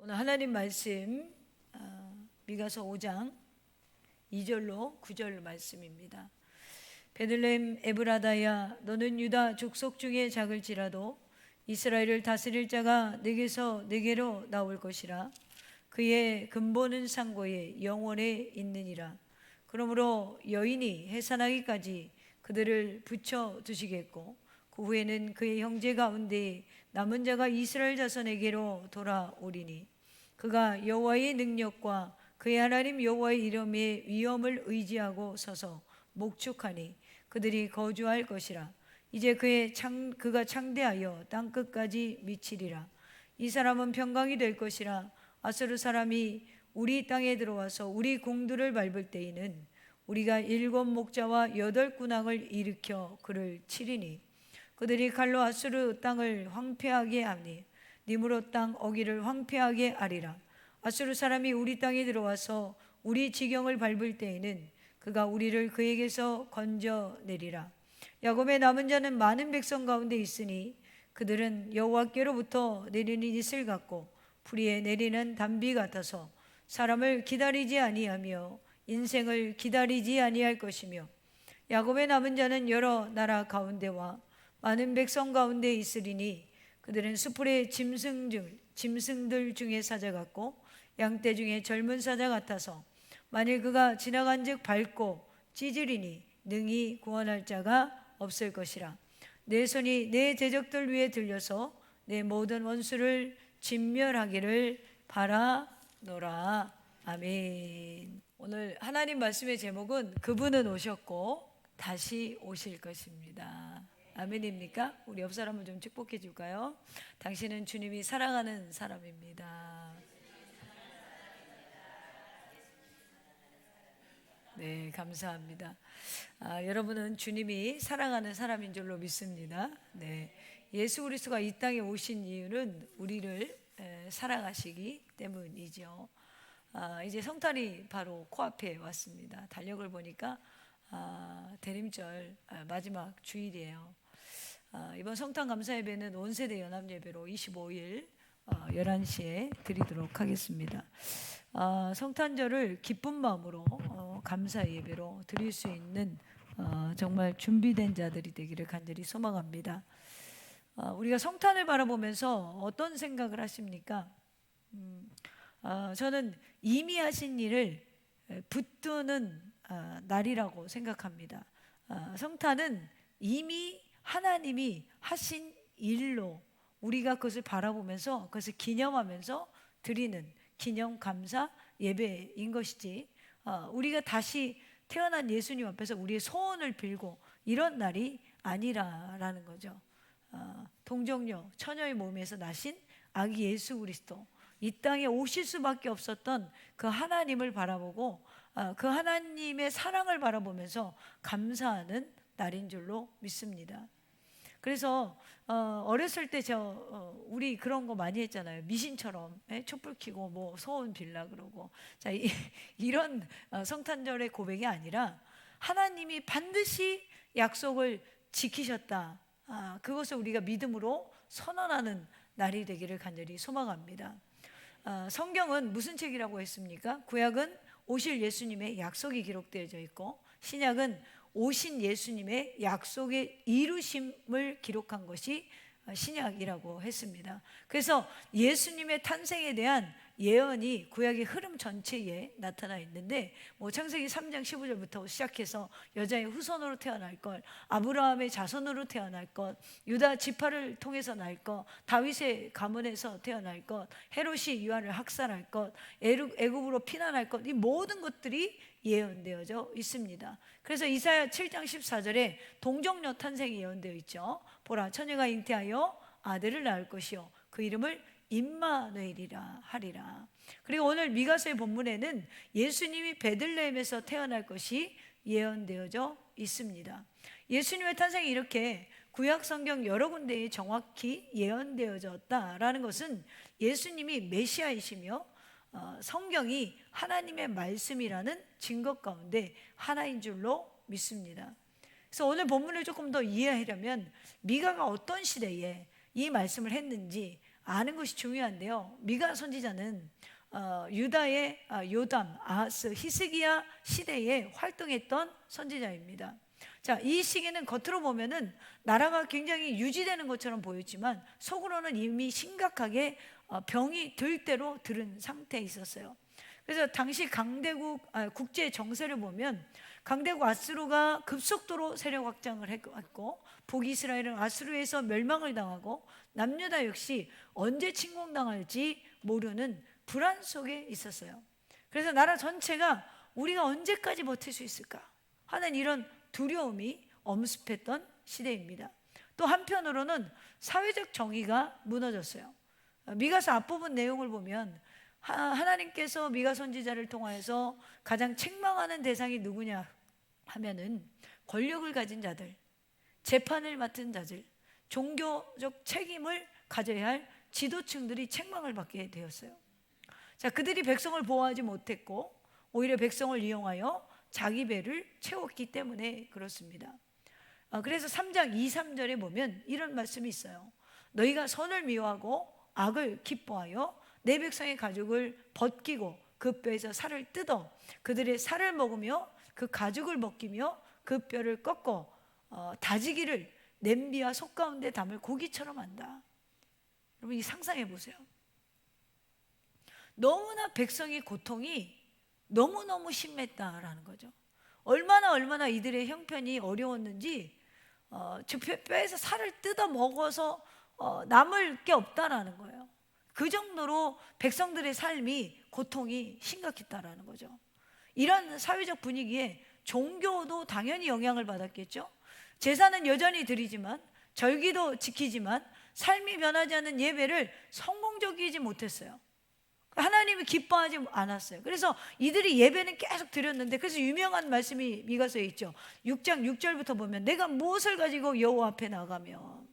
오늘 하나님 말씀 미가서 5장 2절로 9절 말씀입니다. 베들레헴 에브라다야, 너는 유다 족속 중에 작을지라도 이스라엘을 다스릴 자가 내게서 내게로 나올 것이라. 그의 근본은 상고에 영원에 있느니라. 그러므로 여인이 해산하기까지 그들을 붙여 두시겠고, 그 후에는 그의 형제 가운데 남은 자가 이스라엘 자손에게로 돌아오리니, 그가 여호와의 능력과 그의 하나님 여호와의 이름의 위엄을 의지하고 서서 목축하니 그들이 거주할 것이라. 이제 그가 창대하여 땅 끝까지 미치리라. 이 사람은 평강이 될 것이라. 아수르 사람이 우리 땅에 들어와서 우리 궁들을 밟을 때에는 우리가 7 목자와 8 군왕을 일으켜 그를 치리니, 그들이 칼로 아수르 땅을 황폐하게 하니 니므롯 땅 어기를 황폐하게 하리라. 아수르 사람이 우리 땅에 들어와서 우리 지경을 밟을 때에는 그가 우리를 그에게서 건져내리라. 야곱의 남은 자는 많은 백성 가운데 있으니 그들은 여호와께로부터 내리는 이슬 같고 풀이에 내리는 단비 같아서 사람을 기다리지 아니하며 인생을 기다리지 아니할 것이며, 야곱의 남은 자는 여러 나라 가운데와 많은 백성 가운데 있으리니 그들은 수풀의 짐승들 중에 사자 같고 양떼 중에 젊은 사자 같아서 만일 그가 지나간즉 밟고 찢으리니 능히 구원할 자가 없을 것이라. 내 손이 내 대적들 위에 들려서 내 모든 원수를 진멸하기를 바라노라. 아멘. 오늘 하나님 말씀의 제목은 그분은 오셨고 다시 오실 것입니다. 아멘입니까? 우리 옆 사람을 좀 축복해 줄까요? 당신은 주님이 사랑하는 사람입니다. 네, 감사합니다. 여러분은 주님이 사랑하는 사람인 줄로 믿습니다. 네, 예수 그리스도가 이 땅에 오신 이유는 우리를 사랑하시기 때문이죠. 이제 성탄이 바로 코앞에 왔습니다. 달력을 보니까 대림절 마지막 주일이에요. 이번 성탄 감사 예배는 온 세대 연합 예배로 25일 11시에 드리도록 하겠습니다. 성탄절을 기쁜 마음으로 감사 예배로 드릴 수 있는 정말 준비된 자들이 되기를 간절히 소망합니다. 우리가 성탄을 바라보면서 어떤 생각을 하십니까? 저는 이미 하신 일을 붙드는 날이라고 생각합니다. 성탄은 이미 하나님이 하신 일로 우리가 그것을 바라보면서 그것을 기념하면서 드리는 기념 감사 예배인 것이지, 우리가 다시 태어난 예수님 앞에서 우리의 소원을 빌고 이런 날이 아니라라는 거죠. 동정녀 처녀의 몸에서 나신 아기 예수 그리스도, 이 땅에 오실 수밖에 없었던 그 하나님을 바라보고 그 하나님의 사랑을 바라보면서 감사하는 날인 줄로 믿습니다. 그래서 어렸을 때 우리 그런 거 많이 했잖아요. 미신처럼 촛불 켜고 뭐 소원 빌라 그러고. 자, 이런 성탄절의 고백이 아니라 하나님이 반드시 약속을 지키셨다, 그것을 우리가 믿음으로 선언하는 날이 되기를 간절히 소망합니다. 성경은 무슨 책이라고 했습니까? 구약은 오실 예수님의 약속이 기록되어져 있고, 신약은 오신 예수님의 약속의 이루심을 기록한 것이 신약이라고 했습니다. 그래서 예수님의 탄생에 대한 예언이 구약의 흐름 전체에 나타나 있는데, 창세기 3장 15절부터 시작해서 여자의 후손으로 태어날 것, 아브라함의 자손으로 태어날 것, 유다 지파를 통해서 날 것, 다윗의 가문에서 태어날 것, 헤롯이 유아를 학살할 것, 애굽으로 피난할 것, 이 모든 것들이 예언되어져 있습니다. 그래서 이사야 7장 14절에 동정녀 탄생이 예언되어 있죠. 보라, 처녀가 잉태하여 아들을 낳을 것이요 그 이름을 임마누엘이라 하리라. 그리고 오늘 미가서의 본문에는 예수님이 베들레헴에서 태어날 것이 예언되어져 있습니다. 예수님의 탄생이 이렇게 구약 성경 여러 군데에 정확히 예언되어졌다라는 것은 예수님이 메시아이시며 성경이 하나님의 말씀이라는 증거 가운데 하나인 줄로 믿습니다. 그래서 오늘 본문을 조금 더 이해하려면 미가가 어떤 시대에 이 말씀을 했는지 아는 것이 중요한데요. 미가 선지자는 유다의 요담, 아하스, 히스기야 시대에 활동했던 선지자입니다. 자, 이 시기는 겉으로 보면은 나라가 굉장히 유지되는 것처럼 보였지만 속으로는 이미 심각하게 병이 들 대로 들은 상태에 있었어요. 그래서 당시 국제 정세를 보면 강대국 아수르가 급속도로 세력 확장을 했고, 북이스라엘은 아수르에서 멸망을 당하고, 남유다 역시 언제 침공당할지 모르는 불안 속에 있었어요. 그래서 나라 전체가 우리가 언제까지 버틸 수 있을까 하는 이런 두려움이 엄습했던 시대입니다. 또 한편으로는 사회적 정의가 무너졌어요. 미가서 앞부분 내용을 보면 하나님께서 미가 선지자를 통하여서 가장 책망하는 대상이 누구냐 하면은 권력을 가진 자들, 재판을 맡은 자들, 종교적 책임을 가져야 할 지도층들이 책망을 받게 되었어요. 자, 그들이 백성을 보호하지 못했고 오히려 백성을 이용하여 자기 배를 채웠기 때문에 그렇습니다. 그래서 3장 2, 3절에 보면 이런 말씀이 있어요. 너희가 선을 미워하고 악을 기뻐하여 내 백성의 가죽을 벗기고 그 뼈에서 살을 뜯어 그들의 살을 먹으며 그 가죽을 벗기며 그 뼈를 꺾어 다지기를 냄비와 속 가운데 담을 고기처럼 한다. 여러분, 이 상상해 보세요. 너무나 백성의 고통이 너무너무 심했다라는 거죠. 얼마나 이들의 형편이 어려웠는지 뼈에서 살을 뜯어 먹어서 남을 게 없다라는 거예요. 그 정도로 백성들의 삶이 고통이 심각했다라는 거죠. 이런 사회적 분위기에 종교도 당연히 영향을 받았겠죠. 제사는 여전히 드리지만, 절기도 지키지만 삶이 변하지 않는 예배를 성공적이지 못했어요. 하나님이 기뻐하지 않았어요. 그래서 이들이 예배는 계속 드렸는데, 그래서 유명한 말씀이 미가서에 있죠. 6장 6절부터 보면 내가 무엇을 가지고 여호와 앞에 나가며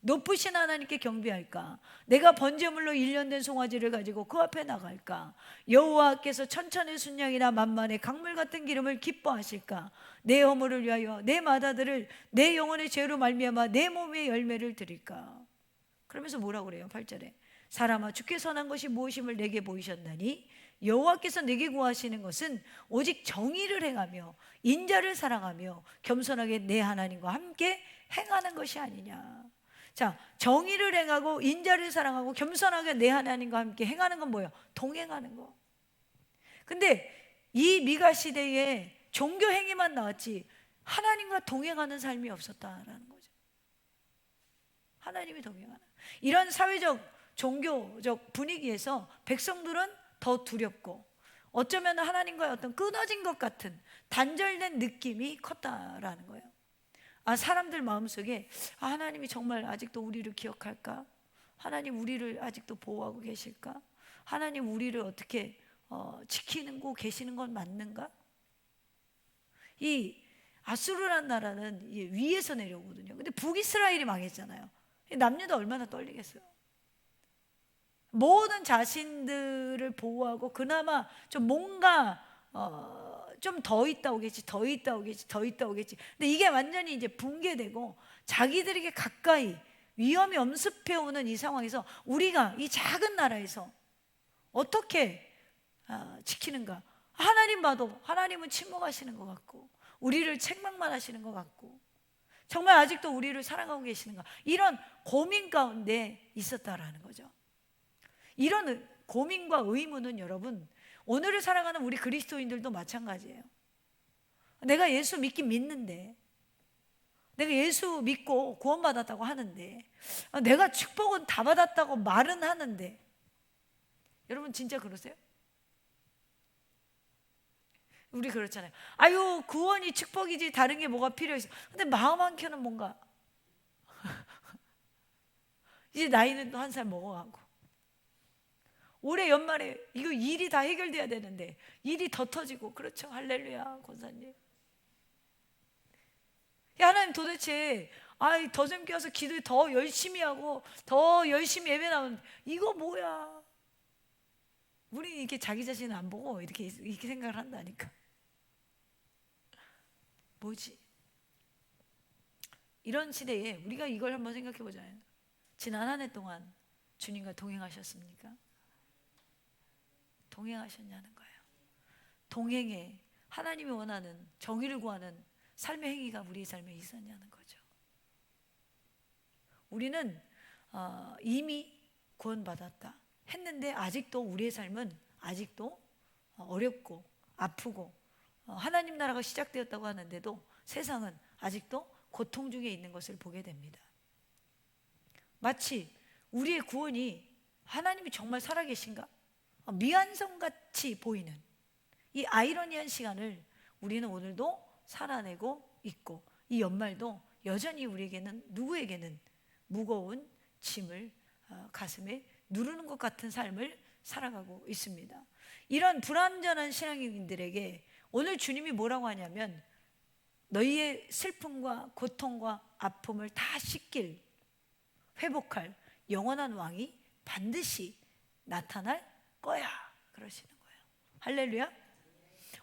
높으신 하나님께 경배할까? 내가 번제물로 1년 된 송아지를 가지고 그 앞에 나갈까? 여호와께서 천천의 순양이나 만만의 강물 같은 기름을 기뻐하실까? 내 허물을 위하여 내 마다들을 내 영혼의 죄로 말미암아 내 몸의 열매를 드릴까? 그러면서 뭐라고 그래요? 8절에 사람아, 주께 선한 것이 무엇임을 내게 보이셨나니 여호와께서 내게 구하시는 것은 오직 정의를 행하며 인자를 사랑하며 겸손하게 내 하나님과 함께 행하는 것이 아니냐. 자, 정의를 행하고 인자를 사랑하고 겸손하게 내 하나님과 함께 행하는 건 뭐예요? 동행하는 거. 근데 이 미가 시대에 종교 행위만 나왔지 하나님과 동행하는 삶이 없었다라는 거죠. 하나님이 동행하는 이런 사회적 종교적 분위기에서 백성들은 더 두렵고 어쩌면 하나님과의 어떤 끊어진 것 같은 단절된 느낌이 컸다라는 거예요. 사람들 마음속에 하나님이 정말 아직도 우리를 기억할까? 하나님 우리를 아직도 보호하고 계실까? 하나님 우리를 어떻게 지키는 거 계시는 건 맞는가? 이 아수르란 나라는 위에서 내려오거든요. 근데 북이스라엘이 망했잖아요. 남유다 얼마나 떨리겠어요. 모든 자신들을 보호하고 그나마 좀 뭔가 좀 더 있다 오겠지, 더 있다 오겠지, 더 있다 오겠지. 근데 이게 완전히 이제 붕괴되고 자기들에게 가까이 위험이 엄습해 오는 이 상황에서 우리가 이 작은 나라에서 어떻게 지키는가? 하나님 봐도 하나님은 침묵하시는 것 같고 우리를 책망만 하시는 것 같고 정말 아직도 우리를 사랑하고 계시는가? 이런 고민 가운데 있었다라는 거죠. 이런 고민과 의문은 여러분 오늘을 살아가는 우리 그리스도인들도 마찬가지예요. 내가 예수 믿긴 믿는데, 내가 예수 믿고 구원받았다고 하는데, 내가 축복은 다 받았다고 말은 하는데, 여러분 진짜 그러세요? 우리 그렇잖아요. 아유, 구원이 축복이지 다른 게 뭐가 필요해서. 근데 마음 한켠은 뭔가 이제 나이는 또 한 살 먹어가고 올해 연말에 이거 일이 다 해결돼야 되는데 일이 더 터지고. 그렇죠, 할렐루야 권사님. 야, 하나님 도대체 더 좀 껴서 기도 더 열심히 하고 더 열심히 예배 나오는 이거 뭐야? 우리 이렇게 자기 자신을 안 보고 이렇게 생각을 한다니까. 뭐지? 이런 시대에 우리가 이걸 한번 생각해 보자요. 지난 한 해 동안 주님과 동행하셨습니까? 동행하셨냐는 거예요. 동행에 하나님이 원하는 정의를 구하는 삶의 행위가 우리의 삶에 있었냐는 거죠. 우리는 이미 구원받았다 했는데 아직도 우리의 삶은 아직도 어렵고 아프고 하나님 나라가 시작되었다고 하는데도 세상은 아직도 고통 중에 있는 것을 보게 됩니다. 마치 우리의 구원이 하나님이 정말 살아계신가? 미완성같이 보이는 이 아이러니한 시간을 우리는 오늘도 살아내고 있고, 이 연말도 여전히 우리에게는, 누구에게는 무거운 짐을 가슴에 누르는 것 같은 삶을 살아가고 있습니다. 이런 불완전한 신앙인들에게 오늘 주님이 뭐라고 하냐면, 너희의 슬픔과 고통과 아픔을 다 씻길, 회복할 영원한 왕이 반드시 나타날 거야, 그러시는 거예요. 할렐루야.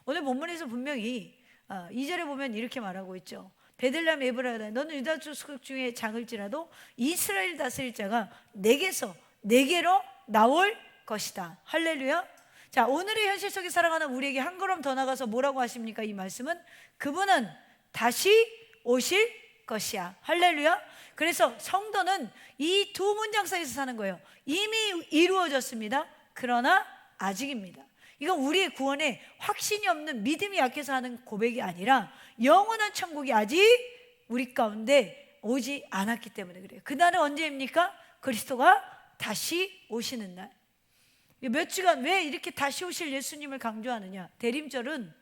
오늘 본문에서 분명히 2절에 보면 이렇게 말하고 있죠. 베들레헴 에브라다, 너는 유다 족속 중에 작을지라도 이스라엘 다스릴 자가 내게로 나올 것이다. 할렐루야. 자, 오늘의 현실 속에 살아가는 우리에게 한 걸음 더 나가서 뭐라고 하십니까? 이 말씀은 그분은 다시 오실 것이야. 할렐루야. 그래서 성도는 이 두 문장 사이에서 사는 거예요. 이미 이루어졌습니다. 그러나 아직입니다. 이건 우리의 구원에 확신이 없는, 믿음이 약해서 하는 고백이 아니라 영원한 천국이 아직 우리 가운데 오지 않았기 때문에 그래요. 그날은 언제입니까? 그리스도가 다시 오시는 날. 몇 주간 왜 이렇게 다시 오실 예수님을 강조하느냐? 대림절은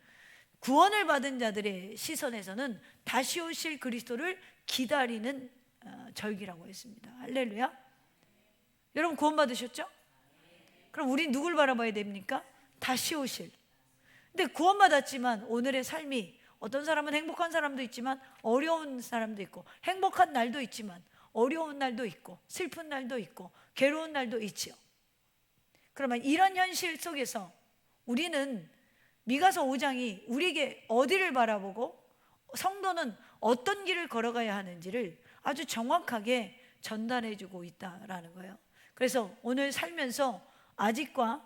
구원을 받은 자들의 시선에서는 다시 오실 그리스도를 기다리는 절기라고 했습니다. 할렐루야. 여러분 구원 받으셨죠? 그럼 우리 누굴 바라봐야 됩니까? 다시 오실. 근데 구원 받았지만 오늘의 삶이, 어떤 사람은 행복한 사람도 있지만 어려운 사람도 있고, 행복한 날도 있지만 어려운 날도 있고, 슬픈 날도 있고, 괴로운 날도 있지요. 그러면 이런 현실 속에서 우리는 미가서 5장이 우리에게 어디를 바라보고 성도는 어떤 길을 걸어가야 하는지를 아주 정확하게 전달해주고 있다라는 거예요. 그래서 오늘 살면서 아직과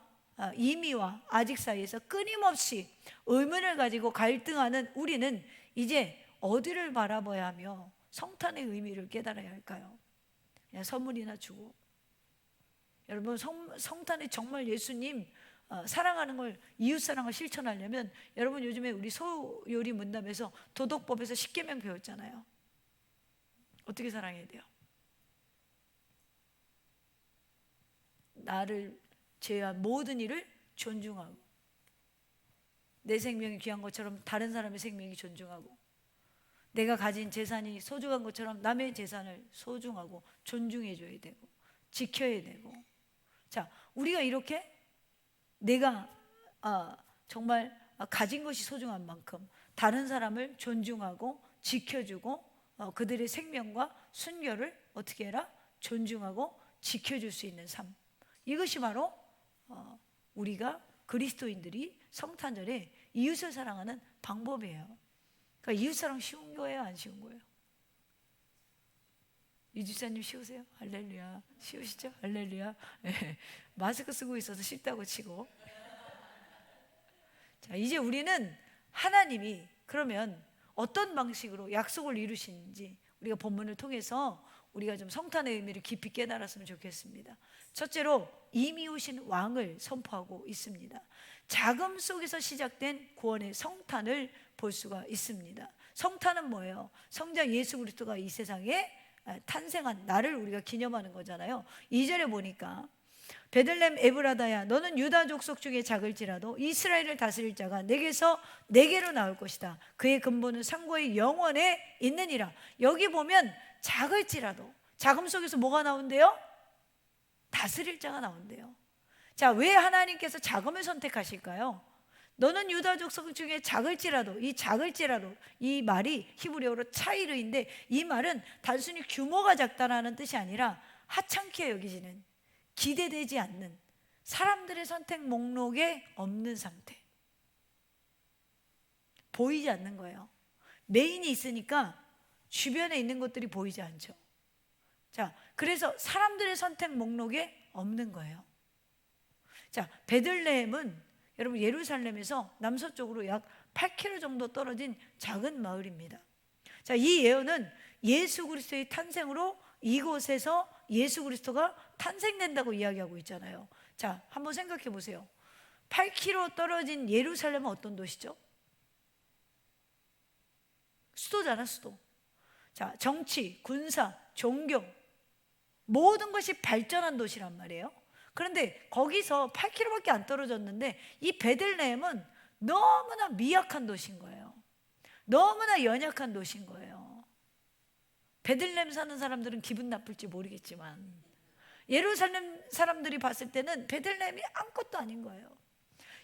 이미와 아직 사이에서 끊임없이 의문을 가지고 갈등하는 우리는 이제 어디를 바라봐야 하며 성탄의 의미를 깨달아야 할까요? 그냥 선물이나 주고. 여러분, 성탄에 정말 예수님 사랑하는 걸, 이웃사랑을 실천하려면, 여러분 요즘에 우리 소요리 문답에서 도덕법에서 10계명 배웠잖아요. 어떻게 사랑해야 돼요? 나를 제외한 모든 이를 존중하고, 내 생명이 귀한 것처럼 다른 사람의 생명이 존중하고, 내가 가진 재산이 소중한 것처럼 남의 재산을 소중하고 존중해 줘야 되고 지켜야 되고. 자, 우리가 이렇게 내가 정말 가진 것이 소중한 만큼 다른 사람을 존중하고 지켜주고 그들의 생명과 순결을 어떻게 해라? 존중하고 지켜줄 수 있는 삶. 이것이 바로 우리가 그리스도인들이 성탄절에 이웃을 사랑하는 방법이에요. 그러니까 이웃사랑 쉬운 거예요, 안 쉬운 거예요? 이주사님 쉬우세요? 할렐루야. 쉬우시죠? 할렐루야. 네. 마스크 쓰고 있어서 쉽다고 치고. 자, 이제 우리는 하나님이 그러면 어떤 방식으로 약속을 이루시는지 우리가 본문을 통해서 우리가 좀 성탄의 의미를 깊이 깨달았으면 좋겠습니다. 첫째로 이미 오신 왕을 선포하고 있습니다. 자금 속에서 시작된 구원의 성탄을 볼 수가 있습니다. 성탄은 뭐예요? 성자 예수 그리스도가 이 세상에 탄생한 날을 우리가 기념하는 거잖아요. 2절에 보니까 베들레헴 에브라다야, 너는 유다 족속 중에 작을지라도 이스라엘을 다스릴 자가 내게로 나올 것이다. 그의 근본은 상고의 영원에 있느니라. 여기 보면 작을지라도, 자금 속에서 뭐가 나온대요? 다스릴 자가 나온대요. 자, 왜 하나님께서 자금을 선택하실까요? 너는 유다 족속 중에 작을지라도, 이 작을지라도, 이 말이 히브리어로 차이르인데, 이 말은 단순히 규모가 작다라는 뜻이 아니라 하찮게 여기지는, 기대되지 않는, 사람들의 선택 목록에 없는 상태, 보이지 않는 거예요. 메인이 있으니까 주변에 있는 것들이 보이지 않죠. 자, 그래서 사람들의 선택 목록에 없는 거예요. 자, 베들레헴은 여러분 예루살렘에서 남서쪽으로 약 8km 정도 떨어진 작은 마을입니다. 자, 이 예언은 예수 그리스도의 탄생으로 이곳에서 예수 그리스도가 탄생된다고 이야기하고 있잖아요. 자, 한번 생각해 보세요. 8km 떨어진 예루살렘은 어떤 도시죠? 수도잖아, 수도. 자, 정치, 군사, 종교 모든 것이 발전한 도시란 말이에요. 그런데 거기서 8km밖에 안 떨어졌는데 이 베들레헴은 너무나 미약한 도시인 거예요. 너무나 연약한 도시인 거예요. 베들레헴 사는 사람들은 기분 나쁠지 모르겠지만 예루살렘 사람들이 봤을 때는 베들레헴이 아무것도 아닌 거예요.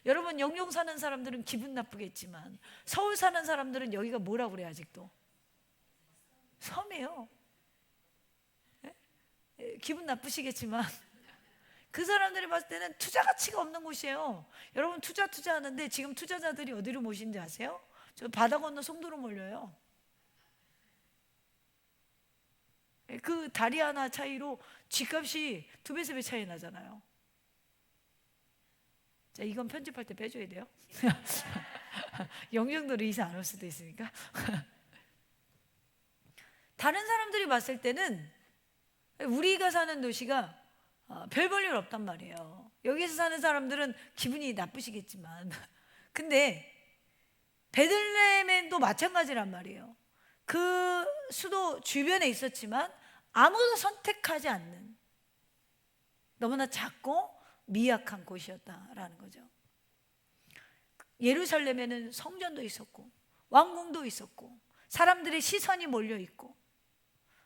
여러분, 영종 사는 사람들은 기분 나쁘겠지만 서울 사는 사람들은 여기가 뭐라고 그래요? 아직도 섬이에요. 기분 나쁘시겠지만 그 사람들이 봤을 때는 투자 가치가 없는 곳이에요. 여러분, 투자하는데 지금 투자자들이 어디로 모시는지 아세요? 저 바다 건너 송도로 몰려요. 그 다리 하나 차이로 집값이 2배, 3배 차이 나잖아요. 자, 이건 편집할 때 빼줘야 돼요. 영정도로 이사 안 올 수도 있으니까. 다른 사람들이 봤을 때는 우리가 사는 도시가 별 볼 일 없단 말이에요. 여기서 사는 사람들은 기분이 나쁘시겠지만 근데 베들레헴도 마찬가지란 말이에요. 그 수도 주변에 있었지만 아무도 선택하지 않는 너무나 작고 미약한 곳이었다라는 거죠. 예루살렘에는 성전도 있었고 왕궁도 있었고 사람들의 시선이 몰려 있고,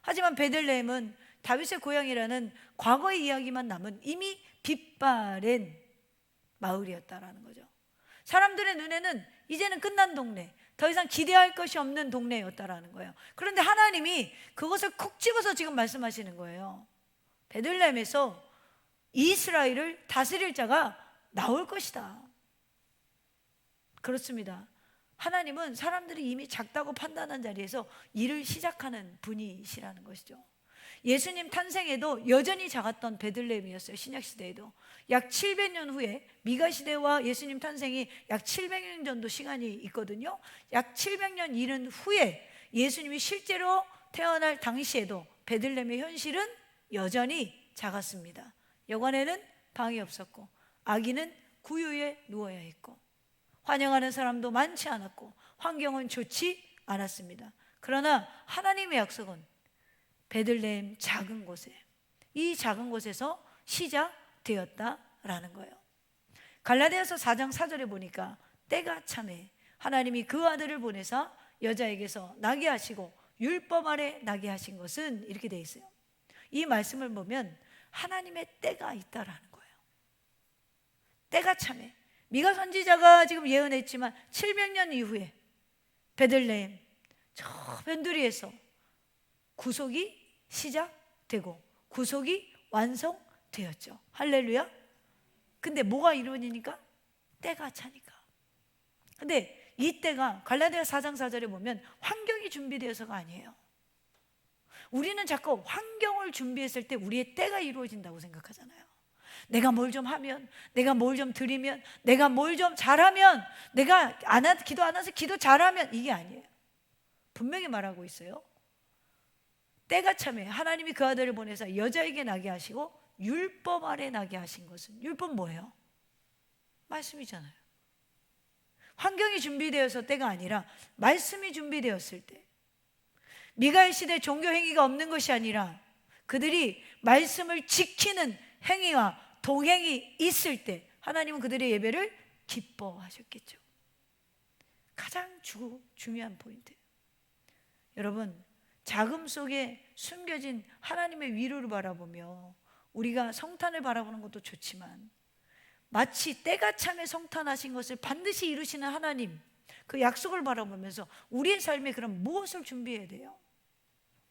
하지만 베들레헴은 다윗의 고향이라는 과거의 이야기만 남은 이미 빛바랜 마을이었다라는 거죠. 사람들의 눈에는 이제는 끝난 동네, 더 이상 기대할 것이 없는 동네였다라는 거예요. 그런데 하나님이 그것을 콕 집어서 지금 말씀하시는 거예요. 베들레헴에서 이스라엘을 다스릴 자가 나올 것이다. 그렇습니다. 하나님은 사람들이 이미 작다고 판단한 자리에서 일을 시작하는 분이시라는 것이죠. 예수님 탄생에도 여전히 작았던 베들레헴이었어요. 신약시대에도 약 700년 후에, 미가 시대와 예수님 탄생이 약 700년 정도 시간이 있거든요. 약 700년 이른 후에 예수님이 실제로 태어날 당시에도 베들레헴의 현실은 여전히 작았습니다. 여관에는 방이 없었고 아기는 구유에 누워야 했고 환영하는 사람도 많지 않았고 환경은 좋지 않았습니다. 그러나 하나님의 약속은 베들레헴 작은 곳에, 이 작은 곳에서 시작되었다라는 거예요. 갈라디아서 4장 4절에 보니까 때가 참에 하나님이 그 아들을 보내사 여자에게서 나게 하시고 율법 아래 나게 하신 것은, 이렇게 돼 있어요. 이 말씀을 보면 하나님의 때가 있다라는 거예요. 때가 참에 미가 선지자가 지금 예언했지만 700년 이후에 베들레헴 저 변두리에서 구속이 시작되고 구속이 완성되었죠. 할렐루야. 근데 뭐가 이루어지니까? 때가 차니까. 근데 이 때가 갈라디아 4장 4절에 보면 환경이 준비되어서가 아니에요. 우리는 자꾸 환경을 준비했을 때 우리의 때가 이루어진다고 생각하잖아요. 내가 뭘 좀 하면, 내가 뭘 좀 드리면, 내가 뭘 좀 잘하면, 내가 기도 안 해서 기도 잘하면, 이게 아니에요. 분명히 말하고 있어요. 때가 참에 하나님이 그 아들을 보내서 여자에게 나게 하시고 율법 아래 나게 하신 것은, 율법 뭐예요? 말씀이잖아요. 환경이 준비되어서 때가 아니라 말씀이 준비되었을 때, 미가의 시대 종교 행위가 없는 것이 아니라 그들이 말씀을 지키는 행위와 동행이 있을 때 하나님은 그들의 예배를 기뻐하셨겠죠. 가장 중요한 포인트예요. 여러분, 자금 속에 숨겨진 하나님의 위로를 바라보며 우리가 성탄을 바라보는 것도 좋지만, 마치 때가 참에 성탄하신 것을 반드시 이루시는 하나님, 그 약속을 바라보면서 우리의 삶에 그럼 무엇을 준비해야 돼요?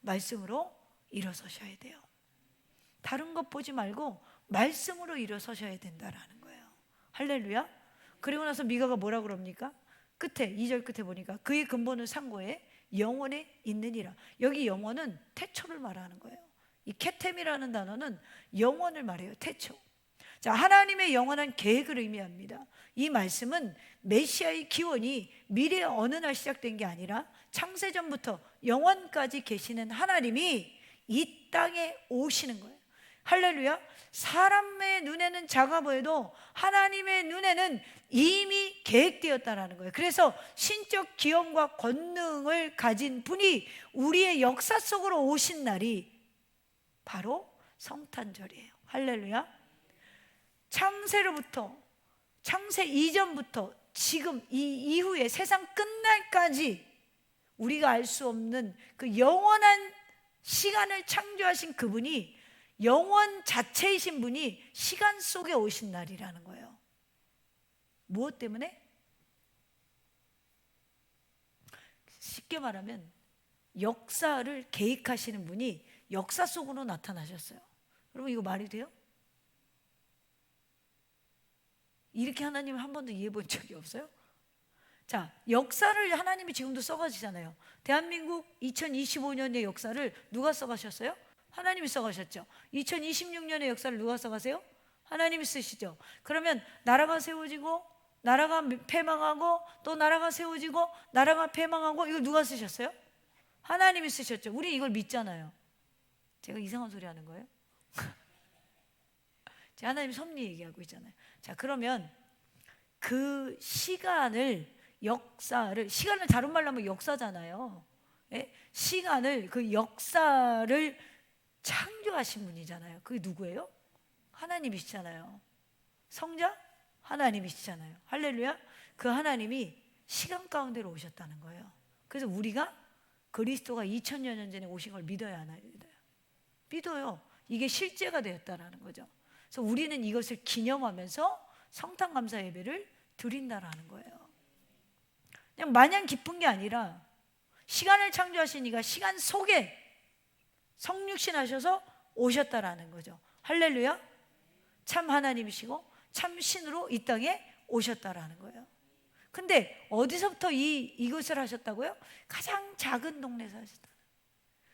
말씀으로 일어서셔야 돼요. 다른 것 보지 말고 말씀으로 일어서셔야 된다라는 거예요. 할렐루야. 그리고 나서 미가가 뭐라 그럽니까? 끝에 2절 끝에 보니까 그의 근본은 상고에 영원에 있느니라. 여기 영원은 태초를 말하는 거예요. 이 케템이라는 단어는 영원을 말해요. 태초. 자, 하나님의 영원한 계획을 의미합니다. 이 말씀은 메시아의 기원이 미래의 어느 날 시작된 게 아니라 창세전부터 영원까지 계시는 하나님이 이 땅에 오시는 거예요. 할렐루야. 사람의 눈에는 작아 보여도 하나님의 눈에는 이미 계획되었다라는 거예요. 그래서 신적 기원과 권능을 가진 분이 우리의 역사 속으로 오신 날이 바로 성탄절이에요. 할렐루야. 창세로부터, 창세 이전부터 지금 이 이후에 세상 끝날까지 우리가 알 수 없는 그 영원한 시간을 창조하신 그분이, 영원 자체이신 분이 시간 속에 오신 날이라는 거예요. 무엇 때문에? 쉽게 말하면 역사를 계획하시는 분이 역사 속으로 나타나셨어요. 여러분, 이거 말이 돼요? 이렇게 하나님을 한 번도 이해해 본 적이 없어요? 자, 역사를 하나님이 지금도 써가시잖아요. 대한민국 2025년의 역사를 누가 써가셨어요? 하나님이 써가셨죠. 2026년의 역사를 누가 써가세요? 하나님이 쓰시죠. 그러면 나라가 세워지고 나라가 패망하고 또 나라가 세워지고 나라가 패망하고, 이걸 누가 쓰셨어요? 하나님이 쓰셨죠. 우리 이걸 믿잖아요. 제가 이상한 소리 하는 거예요? 제가 하나님 섭리 얘기하고 있잖아요. 자, 그러면 그 시간을, 역사를, 시간을 다른 말로 하면 역사잖아요. 예? 시간을, 그 역사를 창조하신 분이잖아요. 그게 누구예요? 하나님이시잖아요. 성자? 하나님이시잖아요. 할렐루야. 그 하나님이 시간 가운데로 오셨다는 거예요. 그래서 우리가 그리스도가 2000여 년 전에 오신 걸 믿어야 하나요? 믿어요. 이게 실제가 되었다는 거죠. 그래서 우리는 이것을 기념하면서 성탄 감사 예배를 드린다라는 거예요. 그냥 마냥 기쁜 게 아니라 시간을 창조하신 이가 시간 속에 성육신 하셔서 오셨다라는 거죠. 할렐루야. 참 하나님이시고 참 신으로 이 땅에 오셨다라는 거예요. 근데 어디서부터 이것을 하셨다고요? 가장 작은 동네에서 하셨다.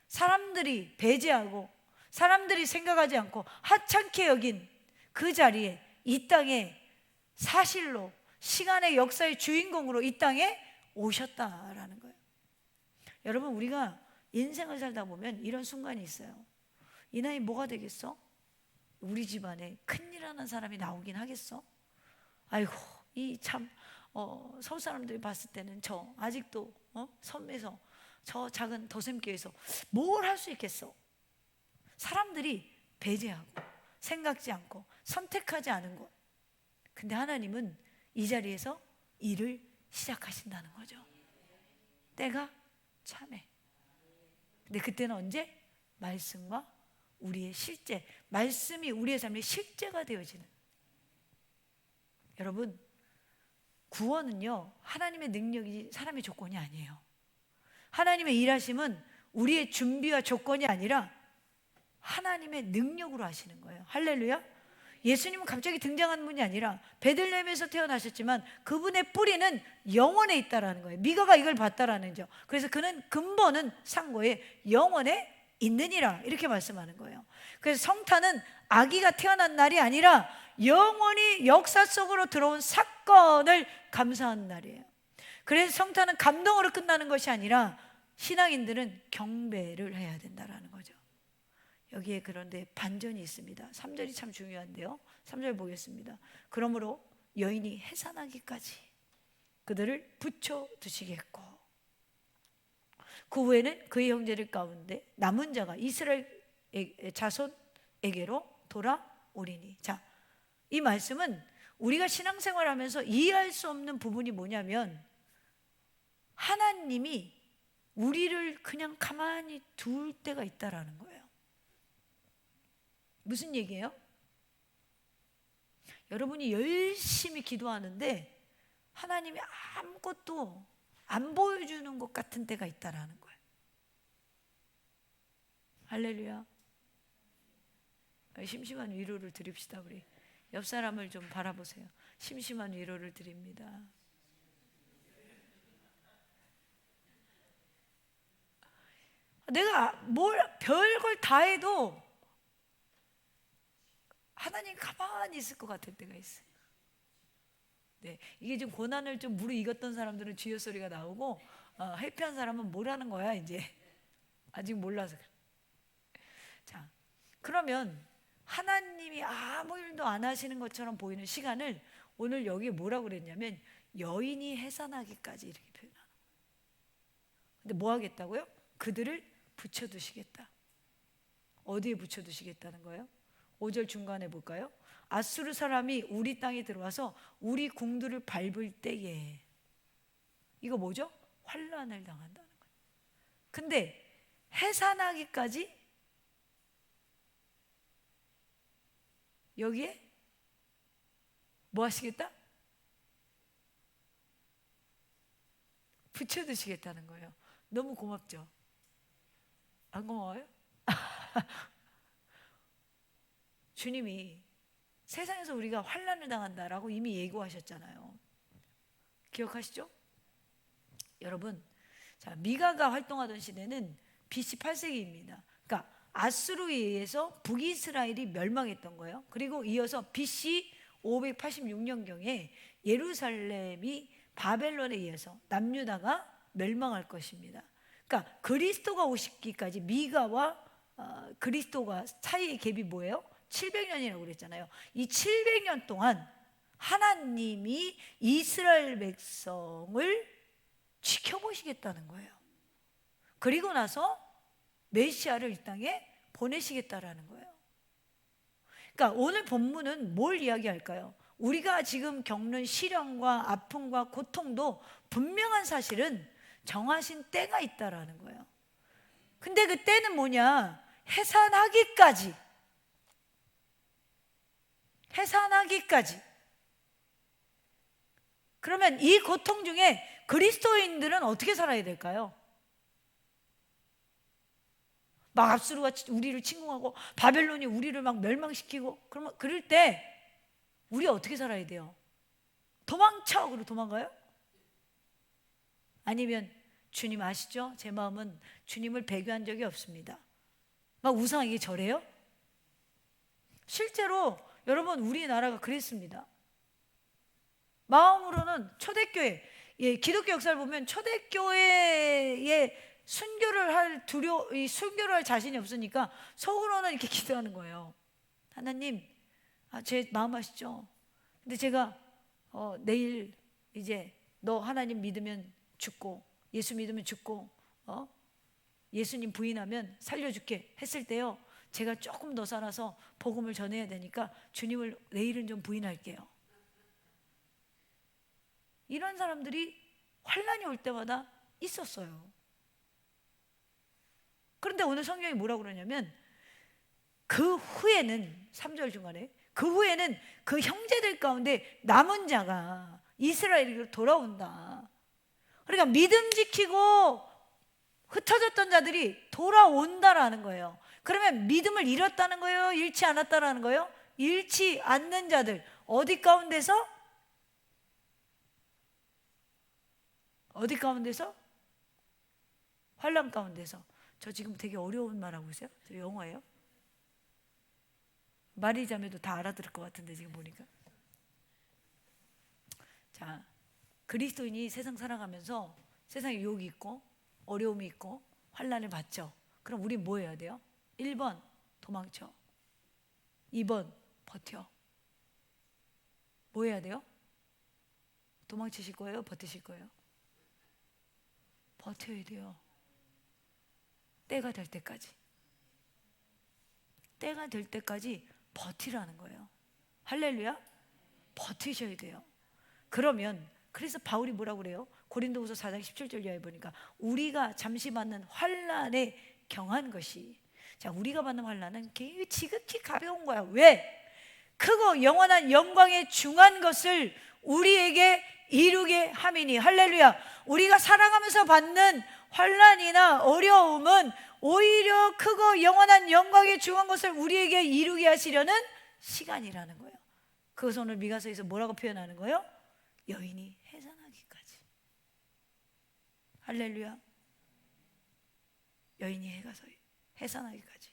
사람들이 배제하고 사람들이 생각하지 않고 하찮게 여긴 그 자리에, 이 땅에 사실로 시간의 역사의 주인공으로 이 땅에 오셨다라는 거예요. 여러분, 우리가 인생을 살다 보면 이런 순간이 있어요. 이 나이 뭐가 되겠어? 우리 집안에 큰일 하는 사람이 나오긴 하겠어? 아이고, 이 참 서울 사람들이 봤을 때는 저 아직도 섬에서 저 작은 도샘교에서 뭘 할 수 있겠어? 사람들이 배제하고 생각지 않고 선택하지 않은 것. 근데 하나님은 이 자리에서 일을 시작하신다는 거죠. 때가 참해. 근데 그때는 언제? 말씀과 우리의 실제, 말씀이 우리의 삶의 실제가 되어지는. 여러분, 구원은요, 하나님의 능력이 사람의 조건이 아니에요. 하나님의 일하심은 우리의 준비와 조건이 아니라 하나님의 능력으로 하시는 거예요. 할렐루야. 예수님은 갑자기 등장한 분이 아니라 베들레헴에서 태어나셨지만 그분의 뿌리는 영원에 있다라는 거예요. 미가가 이걸 봤다라는 거죠. 그래서 그는 근본은 상고에 영원에 있느니라, 이렇게 말씀하는 거예요. 그래서 성탄은 아기가 태어난 날이 아니라 영원히 역사 속으로 들어온 사건을 감사하는 날이에요. 그래서 성탄은 감동으로 끝나는 것이 아니라 신앙인들은 경배를 해야 된다라는 거죠. 여기에 그런데 반전이 있습니다. 3절이 참 중요한데요. 3절 보겠습니다. 그러므로 여인이 해산하기까지 그들을 붙여 두시겠고, 그 후에는 그의 형제들 가운데 남은 자가 이스라엘 자손에게로 돌아오리니. 자, 이 말씀은 우리가 신앙생활하면서 이해할 수 없는 부분이 뭐냐면, 하나님이 우리를 그냥 가만히 둘 때가 있다라는 거예요. 무슨 얘기예요? 여러분이 열심히 기도하는데 하나님이 아무것도 안 보여주는 것 같은 때가 있다라는 거예요. 할렐루야. 심심한 위로를 드립시다. 우리 옆 사람을 좀 바라보세요. 심심한 위로를 드립니다. 내가 뭘 별걸 다 해도 하나님 가만히 있을 것 같을 때가 있어요. 네, 이게 좀 고난을 좀 무르익었던 사람들은 주여 소리가 나오고, 회피한 사람은 뭐라는 거야 이제 아직 몰라서 그래. 자, 그러면 하나님이 아무 일도 안 하시는 것처럼 보이는 시간을 오늘 여기 뭐라고 그랬냐면 여인이 해산하기까지 이렇게 표현하는 거예요. 근데 뭐 하겠다고요? 그들을 붙여두시겠다. 어디에 붙여두시겠다는 거예요? 5절 중간에 볼까요? 아수르 사람이 우리 땅에 들어와서 우리 궁들을 밟을 때에, 이거 뭐죠? 환난을 당한다는 거예요. 근데 해산하기까지 여기에 뭐 하시겠다? 붙여두시겠다는 거예요. 너무 고맙죠? 안 고마워요? 주님이 세상에서 우리가 환난을 당한다라고 이미 예고하셨잖아요. 기억하시죠? 여러분, 자, 미가가 활동하던 시대는 BC 8세기입니다. 그러니까 아수르에 의해서 북이스라엘이 멸망했던 거예요. 그리고 이어서 BC 586년경에 예루살렘이 바벨론에 의해서 남유다가 멸망할 것입니다. 그러니까 그리스도가 오시기까지 미가와 그리스도가 사이의 갭이 뭐예요? 700년이라고 그랬잖아요. 이 700년 동안 하나님이 이스라엘 백성을 지켜보시겠다는 거예요. 그리고 나서 메시아를 이 땅에 보내시겠다라는 거예요. 그러니까 오늘 본문은 뭘 이야기할까요? 우리가 지금 겪는 시련과 아픔과 고통도 분명한 사실은 정하신 때가 있다라는 거예요. 근데 그 때는 뭐냐? 해산하기까지. 그러면 이 고통 중에 그리스도인들은 어떻게 살아야 될까요? 막 압수르가 우리를 침공하고 바벨론이 우리를 막 멸망시키고, 그러면 그럴 때 우리 어떻게 살아야 돼요? 도망쳐! 그러고 도망가요? 아니면 주님 아시죠? 제 마음은 주님을 배교한 적이 없습니다. 막 우상에게 절해요? 실제로 여러분 우리나라가 그랬습니다. 마음으로는 초대교회, 기독교 역사를 보면 초대교회에 순교를 할 자신이 없으니까 속으로는 이렇게 기도하는 거예요. 하나님, 제 마음 아시죠? 근데 제가 내일 이제 너 하나님 믿으면 죽고 예수 믿으면 죽고 예수님 부인하면 살려줄게 했을 때요, 제가 조금 더 살아서 복음을 전해야 되니까 주님을 내일은 좀 부인할게요. 이런 사람들이 환난이 올 때마다 있었어요. 그런데 오늘 성경이 뭐라고 그러냐면 그 후에는 3절 중간에 그 후에는 그 형제들 가운데 남은 자가 이스라엘로 돌아온다. 그러니까 믿음 지키고 흩어졌던 자들이 돌아온다라는 거예요. 그러면 믿음을 잃었다는 거예요? 잃지 않았다라는 거예요? 잃지 않는 자들, 어디 가운데서? 환난 가운데서. 저 지금 되게 어려운 말 하고 있어요? 저 영어예요? 말이 자매도 다 알아들을 것 같은데 지금 보니까. 자, 그리스도인이 세상 살아가면서 세상에 유혹이 있고 어려움이 있고 환난을 받죠. 그럼 우리 뭐 해야 돼요? 1번 도망쳐, 2번 버텨. 뭐 해야 돼요? 도망치실 거예요? 버티실 거예요? 버텨야 돼요. 때가 될 때까지 버티라는 거예요. 할렐루야. 버티셔야 돼요. 그러면 그래서 바울이 뭐라고 그래요? 고린도후서 4장 17절 이하에 보니까 우리가 잠시 받는 환난에 경한 것이, 자, 우리가 받는 환난은 지극히 가벼운 거야. 왜? 크고 영원한 영광에 중한 것을 우리에게 이루게 함이니. 할렐루야. 우리가 살아가면서 받는 환난이나 어려움은 오히려 크고 영원한 영광에 중한 것을 우리에게 이루게 하시려는 시간이라는 거예요. 그것을 오늘 미가서에서 뭐라고 표현하는 거예요? 여인이 해산하기까지. 할렐루야. 여인이 해산하기까지.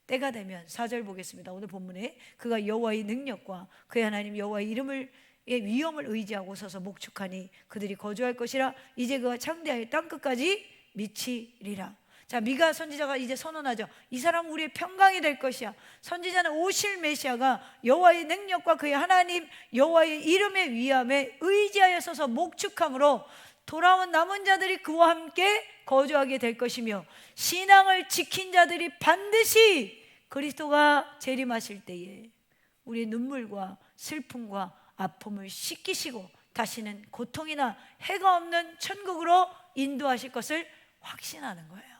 때가 되면 4절 보겠습니다. 오늘 본문에 그가 여호와의 능력과 그의 하나님 여호와의 이름을 위엄을 의지하고 서서 목축하니 그들이 거주할 것이라. 이제 그가 창대하여 땅끝까지 미치리라. 자, 미가 선지자가 이제 선언하죠. 이 사람은 우리의 평강이 될 것이야. 선지자는 오실 메시아가 여호와의 능력과 그의 하나님 여호와의 이름의 위엄에 의지하여 서서 목축함으로 돌아온 남은 자들이 그와 함께 거주하게 될 것이며, 신앙을 지킨 자들이 반드시 그리스도가 재림하실 때에 우리의 눈물과 슬픔과 아픔을 씻기시고 다시는 고통이나 해가 없는 천국으로 인도하실 것을 확신하는 거예요.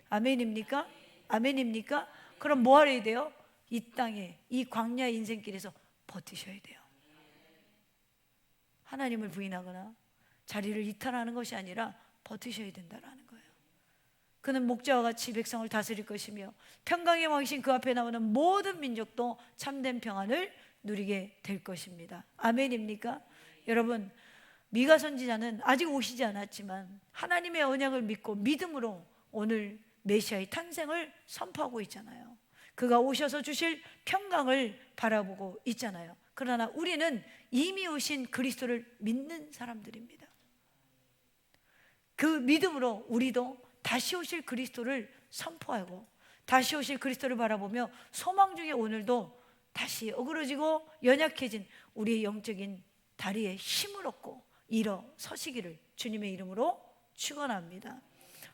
아멘입니까? 아멘입니까? 그럼 뭐 하려야 돼요? 이 땅에, 이 광야의 인생길에서 버티셔야 돼요. 하나님을 부인하거나 자리를 이탈하는 것이 아니라 버티셔야 된다라는 거예요. 그는 목자와 같이 백성을 다스릴 것이며 평강의 왕이신 그 앞에 나오는 모든 민족도 참된 평안을 누리게 될 것입니다. 아멘입니까? 여러분, 미가 선지자는 아직 오시지 않았지만 하나님의 언약을 믿고 믿음으로 오늘 메시아의 탄생을 선포하고 있잖아요. 그가 오셔서 주실 평강을 바라보고 있잖아요. 그러나 우리는 이미 오신 그리스도를 믿는 사람들입니다. 그 믿음으로 우리도 다시 오실 그리스도를 선포하고 다시 오실 그리스도를 바라보며 소망 중에 오늘도 다시 어그러지고 연약해진 우리의 영적인 다리에 힘을 얻고 일어서시기를 주님의 이름으로 축원합니다.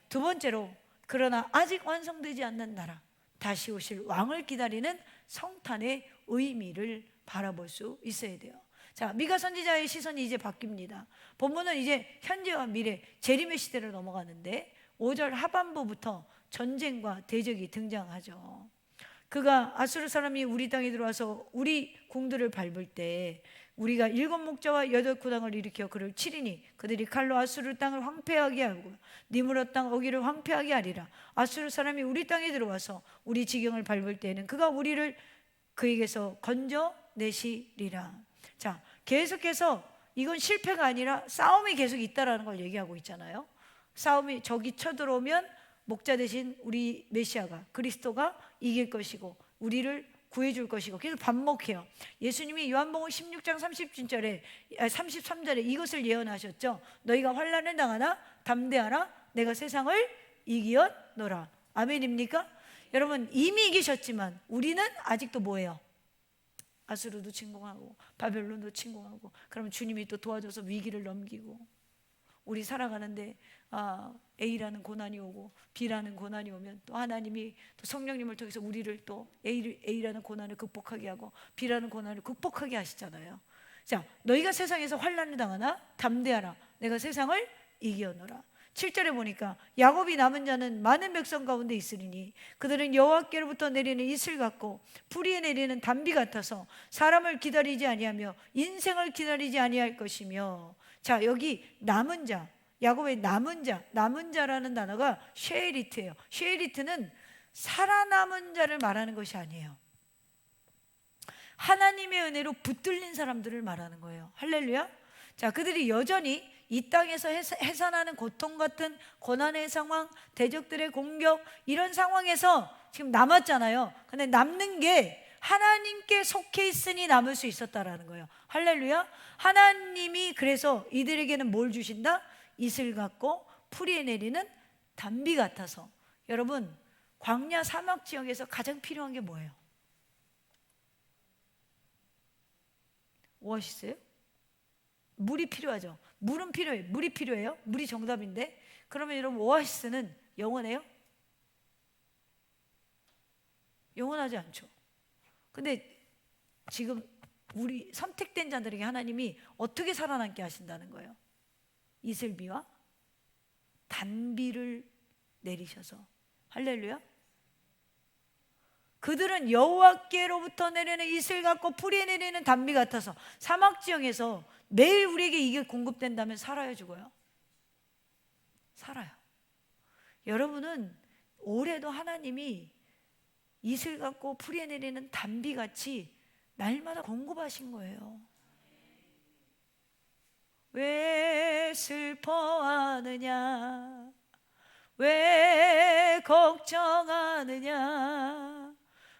두 번째로, 그러나 아직 완성되지 않는 나라, 다시 오실 왕을 기다리는 성탄의 의미를 바라볼 수 있어야 돼요. 자, 미가 선지자의 시선이 이제 바뀝니다. 본문은 이제 현재와 미래 재림의 시대로 넘어가는데 5절 하반부부터 전쟁과 대적이 등장하죠. 그가 아수르 사람이 우리 땅에 들어와서 우리 궁들을 밟을 때 우리가 7 목자와 8 구당을 일으켜 그를 치리니 그들이 칼로 아수르 땅을 황폐하게 하고 니므롯 땅 어기를 황폐하게 하리라. 아수르 사람이 우리 땅에 들어와서 우리 지경을 밟을 때에는 그가 우리를 그에게서 건져내시리라. 자, 계속해서 이건 실패가 아니라 싸움이 계속 있다라는 걸 얘기하고 있잖아요. 싸움이, 적이 쳐들어오면 목자 대신 우리 메시아가 그리스도가 이길 것이고 우리를 구해줄 것이고 계속 반복해요. 예수님이 요한복음 16장 33절에 이것을 예언하셨죠. 너희가 환난을 당하나 담대하라, 내가 세상을 이기었노라. 아멘입니까? 여러분, 이미 이기셨지만 우리는 아직도 뭐예요? 아수르도 침공하고 바벨론도 침공하고, 그러면 주님이 또 도와줘서 위기를 넘기고 우리 살아가는데 A라는 고난이 오고 B라는 고난이 오면 또 하나님이 또 성령님을 통해서 우리를 또 A라는 고난을 극복하게 하고 B라는 고난을 극복하게 하시잖아요. 자, 너희가 세상에서 환난을 당하나 담대하라, 내가 세상을 이기었노라. 7절에 보니까 야곱이 남은 자는 많은 백성 가운데 있으리니 그들은 여호와께로부터 내리는 이슬 같고 풀이에 내리는 단비 같아서 사람을 기다리지 아니하며 인생을 기다리지 아니할 것이며. 자, 여기 남은 자, 야곱의 남은 자라는 단어가 쉐에리트예요. 쉐에리트는 살아남은 자를 말하는 것이 아니에요. 하나님의 은혜로 붙들린 사람들을 말하는 거예요. 할렐루야. 자, 그들이 여전히 이 땅에서 해산하는 고통 같은 고난의 상황, 대적들의 공격, 이런 상황에서 지금 남았잖아요. 근데 남는 게 하나님께 속해 있으니 남을 수 있었다라는 거예요. 할렐루야. 하나님이 그래서 이들에게는 뭘 주신다? 이슬 같고 풀이에 내리는 단비 같아서. 여러분, 광야 사막 지역에서 가장 필요한 게 뭐예요? 오아시스예요? 물이 필요하죠. 물은 필요해요. 물이 필요해요. 물이 정답인데, 그러면 여러분, 오아시스는 영원해요? 영원하지 않죠. 근데 지금 우리 선택된 자들에게 하나님이 어떻게 살아남게 하신다는 거예요? 이슬비와 단비를 내리셔서. 할렐루야. 그들은 여호와께로부터 내리는 이슬 같고 풀이 내리는 단비 같아서. 사막 지형에서 매일 우리에게 이게 공급된다면 살아요, 죽어요? 살아요. 여러분은 올해도 하나님이 이슬 같고 풀이 내리는 단비 같이 날마다 공급하신 거예요. 왜 슬퍼하느냐, 왜 걱정하느냐,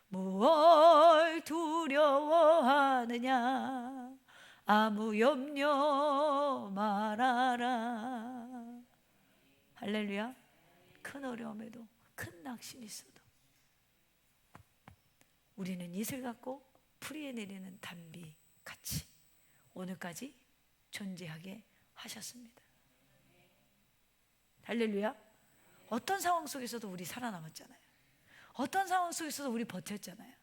무얼 두려워하느냐, 아무 염려 말아라. 할렐루야. 큰 어려움에도 큰 낙심이 있어도 우리는 이슬 같고 풀이에 내리는 단비 같이 오늘까지 존재하게 하셨습니다. 할렐루야. 어떤 상황 속에서도 우리 살아남았잖아요. 어떤 상황 속에서도 우리 버텼잖아요.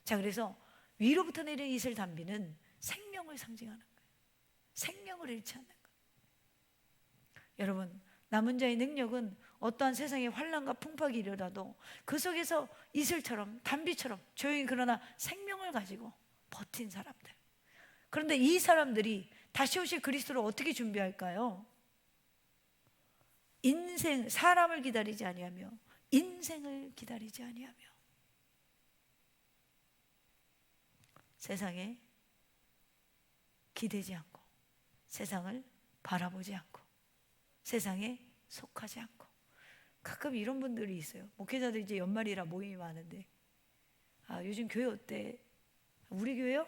자, 그래서 위로부터 내리는 이슬 단비는 생명을 상징하는 거예요. 생명을 잃지 않는 거예요. 여러분, 남은 자의 능력은 어떠한 세상의 환난과 풍파가 일어나도 그 속에서 이슬처럼 단비처럼 조용히 그러나 생명을 가지고 버틴 사람들. 그런데 이 사람들이 다시 오실 그리스도를 어떻게 준비할까요? 인생, 사람을 기다리지 아니하며 인생을 기다리지 아니하며 세상에 기대지 않고 세상을 바라보지 않고 세상에 속하지 않고. 가끔 이런 분들이 있어요. 목회자들 이제 연말이라 모임이 많은데, 아, 요즘 교회 어때? 우리 교회요?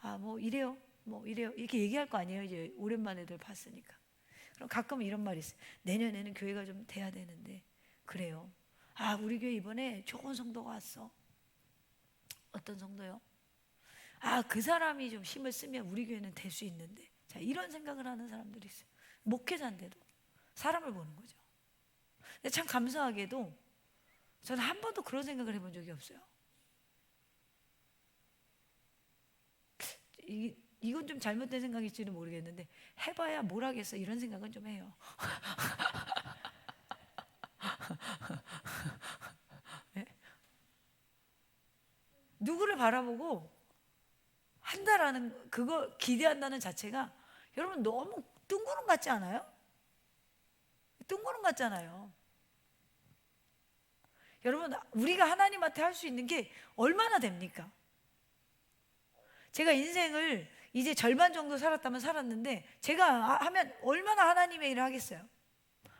아, 뭐 이래요, 뭐 이래요, 이렇게 얘기할 거 아니에요. 이제 오랜만에들 봤으니까. 그럼 가끔 이런 말이 있어요. 내년에는 교회가 좀 돼야 되는데. 그래요. 아, 우리 교회 이번에 좋은 성도가 왔어. 어떤 성도요? 아, 그 사람이 좀 힘을 쓰면 우리 교회는 될 수 있는데. 자, 이런 생각을 하는 사람들이 있어요. 목회자인데도 사람을 보는 거죠. 근데 참 감사하게도 저는 한 번도 그런 생각을 해본 적이 없어요. 이건 좀 잘못된 생각일지는 모르겠는데 해봐야 뭘 하겠어, 이런 생각은 좀 해요. 네? 누구를 바라보고 한다라는 그거 기대한다는 자체가 여러분 너무 뜬구름 같지 않아요? 뜬구름 같잖아요. 여러분, 우리가 하나님한테 할 수 있는 게 얼마나 됩니까? 제가 인생을 이제 절반 정도 살았다면 살았는데 제가 하면 얼마나 하나님의 일을 하겠어요?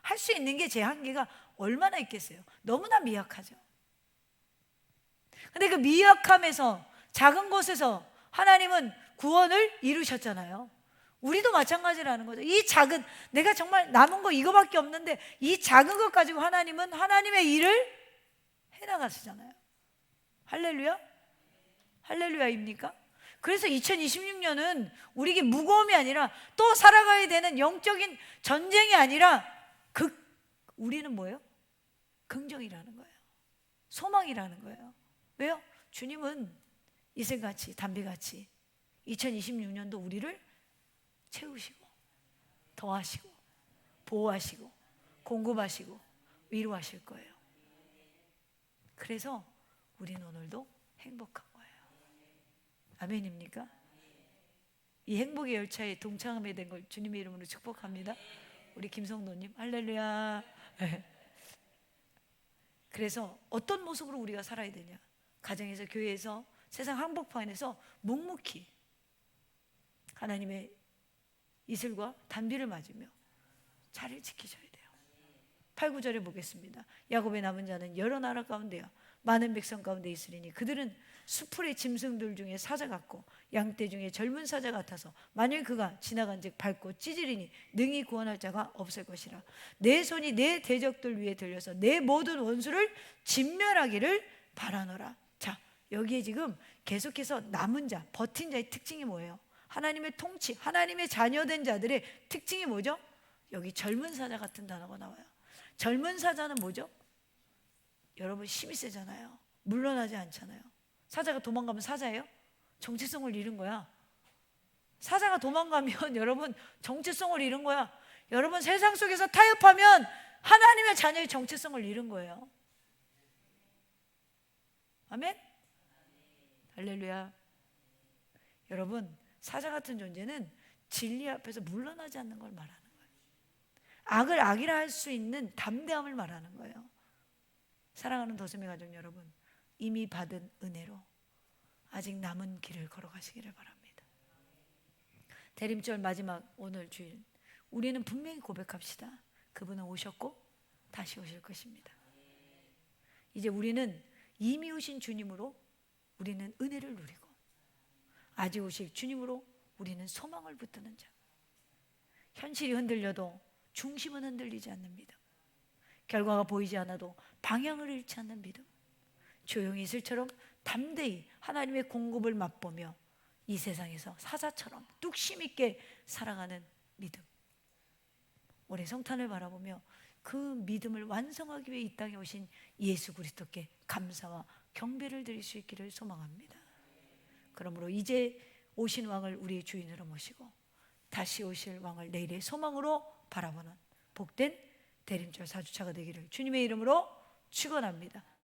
할 수 있는 게 제 한계가 얼마나 있겠어요? 너무나 미약하죠. 근데 그 미약함에서 작은 곳에서 하나님은 구원을 이루셨잖아요. 우리도 마찬가지라는 거죠. 이 작은, 내가 정말 남은 거 이거밖에 없는데 이 작은 것 가지고 하나님은 하나님의 일을 해나가시잖아요. 할렐루야? 할렐루야입니까? 그래서 2026년은 우리에게 무거움이 아니라 또 살아가야 되는 영적인 전쟁이 아니라 우리는 뭐예요? 긍정이라는 거예요. 소망이라는 거예요. 왜요? 주님은 이슬같이 단비같이 2026년도 우리를 채우시고 더하시고 보호하시고 공급하시고 위로하실 거예요. 그래서 우리는 오늘도 행복한 거예요. 아멘입니까? 이 행복의 열차에 동참하게 된 걸 주님의 이름으로 축복합니다. 우리 김성도님 할렐루야. 그래서 어떤 모습으로 우리가 살아야 되냐? 가정에서, 교회에서, 세상 한복판에서 묵묵히 하나님의 이슬과 단비를 맞으며 자리를 지키셔야 돼요. 8, 9절에 보겠습니다. 야곱의 남은 자는 여러 나라 가운데야 많은 백성 가운데 있으리니 그들은 수풀의 짐승들 중에 사자 같고 양떼 중에 젊은 사자 같아서 만일 그가 지나간즉 밟고 찢으리니 능히 구원할 자가 없을 것이라. 내 손이 내 대적들 위에 들려서 내 모든 원수를 진멸하기를 바라노라. 자, 여기에 지금 계속해서 남은 자, 버틴 자의 특징이 뭐예요? 하나님의 통치, 하나님의 자녀된 자들의 특징이 뭐죠? 여기 젊은 사자 같은 단어가 나와요. 젊은 사자는 뭐죠? 여러분, 힘이 세잖아요. 물러나지 않잖아요. 사자가 도망가면 사자예요? 정체성을 잃은 거야. 사자가 도망가면 여러분 정체성을 잃은 거야. 여러분, 세상 속에서 타협하면 하나님의 자녀의 정체성을 잃은 거예요. 아멘? 할렐루야. 여러분, 사자 같은 존재는 진리 앞에서 물러나지 않는 걸 말하는 거예요. 악을 악이라 할 수 있는 담대함을 말하는 거예요. 사랑하는 더스미 가족 여러분, 이미 받은 은혜로 아직 남은 길을 걸어가시기를 바랍니다. 대림절 마지막 오늘 주일, 우리는 분명히 고백합시다. 그분은 오셨고 다시 오실 것입니다. 이제 우리는 이미 오신 주님으로 우리는 은혜를 누리고, 아직 오실 주님으로 우리는 소망을 붙드는 자. 현실이 흔들려도 중심은 흔들리지 않는 믿음, 결과가 보이지 않아도 방향을 잃지 않는 믿음, 조용히 이슬처럼 담대히 하나님의 공급을 맛보며 이 세상에서 사자처럼 뚝심 있게 살아가는 믿음. 올해 성탄을 바라보며 그 믿음을 완성하기 위해 이 땅에 오신 예수 그리스도께 감사와 경배를 드릴 수 있기를 소망합니다. 그러므로 이제 오신 왕을 우리의 주인으로 모시고 다시 오실 왕을 내일의 소망으로 바라보는 복된 대림절 4주차가 되기를 주님의 이름으로 축원합니다.